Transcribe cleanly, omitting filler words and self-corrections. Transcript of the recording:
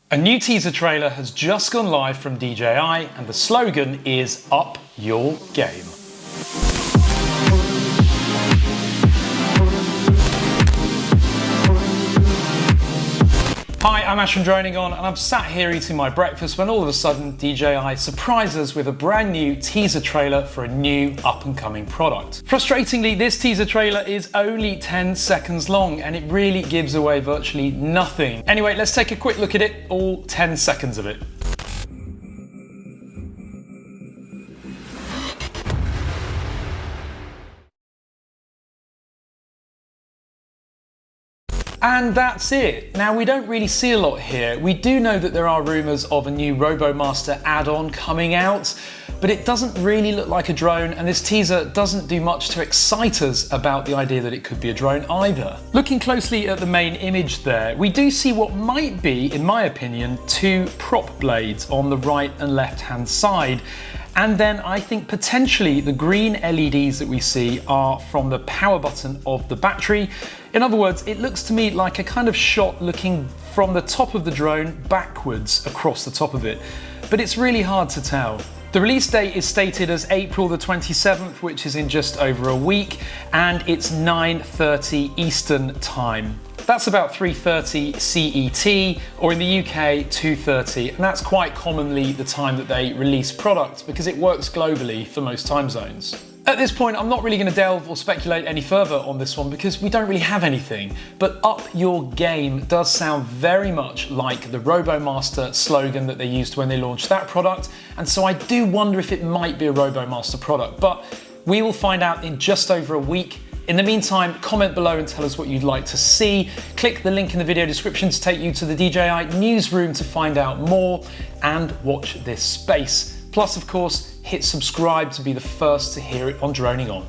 A new teaser trailer has just gone live from DJI and the slogan is "Up Your Game." Hi, I'm Ash from DroningON and I'm sat here eating my breakfast when all of a sudden DJI surprises us with a brand new teaser trailer for a new up-and-coming product. Frustratingly, this teaser trailer is only 10 seconds long and it really gives away virtually nothing. Anyway, let's take a quick look at it, all 10 seconds of it. And that's it. Now, we don't really see a lot here. We do know that there are rumours of a new RoboMaster add-on coming out, but it doesn't really look like a drone, and this teaser doesn't do much to excite us about the idea that it could be a drone either. Looking closely at the main image there, we do see what might be, in my opinion, two prop blades on the right and left-hand side. And then I think potentially the green LEDs that we see are from the power button of the battery. In other words, it looks to me like a kind of shot looking from the top of the drone backwards across the top of it, but it's really hard to tell. The release date is stated as April the 27th, which is in just over a week, and it's 9:30 Eastern Time. That's about 3:30 CET, or in the UK, 2:30, and that's quite commonly the time that they release products because it works globally for most time zones. At this point, I'm not really going to delve or speculate any further on this one because we don't really have anything, but "Up Your Game" does sound very much like the RoboMaster slogan that they used when they launched that product, and so I do wonder if it might be a RoboMaster product, but we will find out in just over a week. In the meantime, comment below and tell us what you'd like to see. Click the link in the video description to take you to the DJI newsroom to find out more and watch this space. Plus, of course, hit subscribe to be the first to hear it on DroningON.